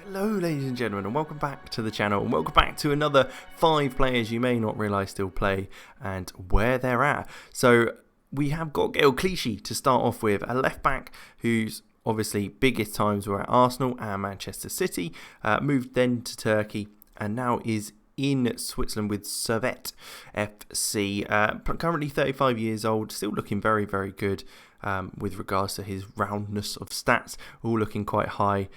Hello ladies and gentlemen, and welcome back to the channel, and welcome back to another 5 players you may not realise still play and where they're at. So we have got Gael Clichy to start off with, a left back whose obviously biggest times were at Arsenal and Manchester City, moved then to Turkey and now is in Switzerland with Servette FC. Currently 35 years old, still looking very, very good. With regards to his roundness of stats, all looking quite high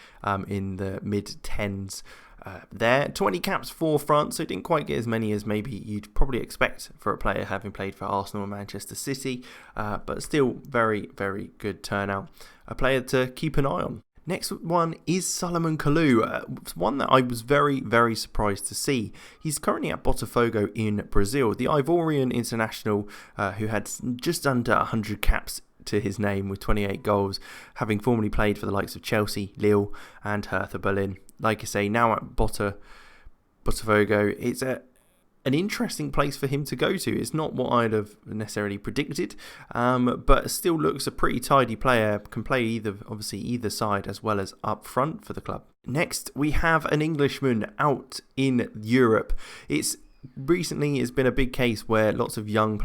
in the mid-10s there. 20 caps for France, so didn't quite get as many as maybe you'd probably expect for a player having played for Arsenal and Manchester City, but still very, very good turnout. A player to keep an eye on. Next one is Salomon Kulu, one that I was very, very surprised to see. He's currently at Botafogo in Brazil, the Ivorian international who had just under 100 caps to his name with 28 goals, having formerly played for the likes of Chelsea, Lille and Hertha Berlin. Like I say, now at Botafogo, it's an interesting place for him to go to. It's not what I'd have necessarily predicted, but still looks a pretty tidy player, can play either side as well as up front for the club. Next, we have an Englishman out in Europe. Recently, it's been a big case where lots of young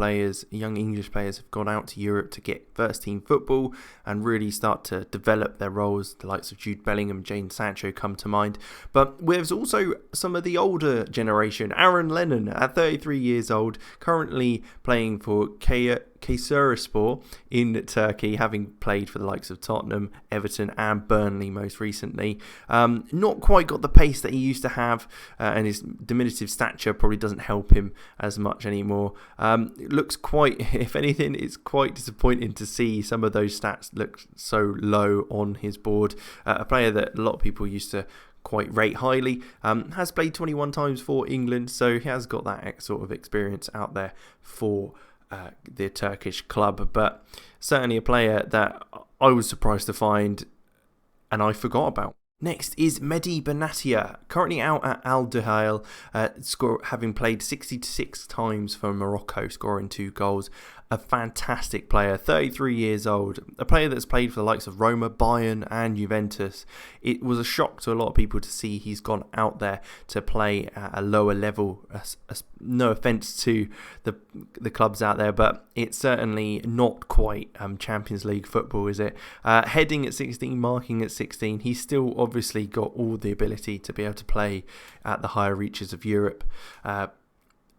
English players have gone out to Europe to get first team football and really start to develop their roles. The likes of Jude Bellingham, Jadon Sancho come to mind. But there's also some of the older generation. Aaron Lennon, at 33 years old, currently playing for Kayserispor in Turkey, having played for the likes of Tottenham, Everton and Burnley most recently. Not quite got the pace that he used to have, and his diminutive stature probably doesn't help him as much anymore. It looks quite, if anything, it's quite disappointing to see some of those stats look so low on his board. A player that a lot of people used to quite rate highly, has played 21 times for England, so he has got that sort of experience out there for the Turkish club, but certainly a player that I was surprised to find and I forgot about. Next is Mehdi Benatia, currently out at Al Duhail, having played 66 times for Morocco, scoring 2 goals. A fantastic player, 33 years old, a player that's played for the likes of Roma, Bayern and Juventus. It was a shock to a lot of people to see he's gone out there to play at a lower level. No offence to the clubs out there, but it's certainly not quite Champions League football, is it? Heading at 16, marking at 16, he's still obviously got all the ability to be able to play at the higher reaches of Europe.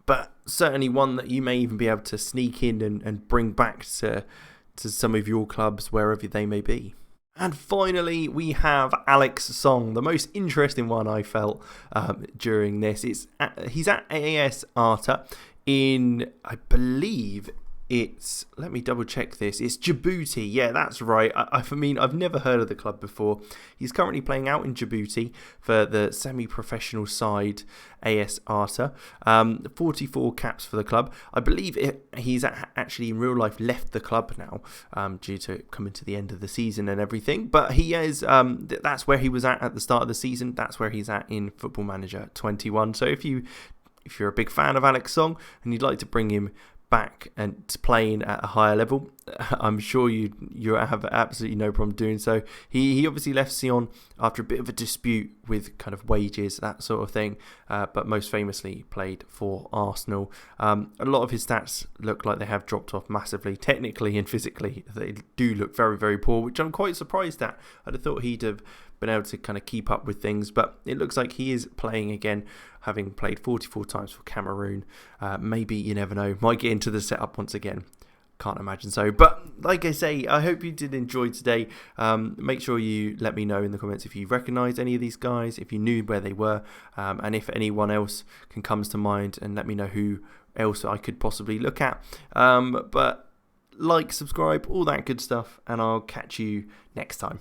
But certainly one that you may even be able to sneak in and bring back to some of your clubs, wherever they may be. And finally, we have Alex Song, the most interesting one I felt during this. He's at AS Arta in, I believe let me double check this. It's Djibouti. Yeah, that's right. I mean, I've never heard of the club before. He's currently playing out in Djibouti for the semi-professional side, AS Arta. 44 caps for the club. I believe he's actually in real life left the club now due to coming to the end of the season and everything. But he is. That's where he was at the start of the season. That's where he's at in Football Manager 21. So if you're a big fan of Alex Song and you'd like to bring him back and playing at a higher level, I'm sure you have absolutely no problem doing so. He obviously left Sion after a bit of a dispute with kind of wages, that sort of thing, but most famously played for Arsenal. A lot of his stats look like they have dropped off massively, technically and physically. They do look very, very poor, which I'm quite surprised at. I'd have thought he'd have been able to kind of keep up with things, but it looks like he is playing again, having played 44 times for Cameroon. Maybe, you never know, might get into the setup once again. Can't imagine so. But like I say, I hope you did enjoy today. Make sure you let me know in the comments if you recognise any of these guys, if you knew where they were, and if anyone else comes to mind, and let me know who else I could possibly look at. But like, subscribe, all that good stuff, and I'll catch you next time.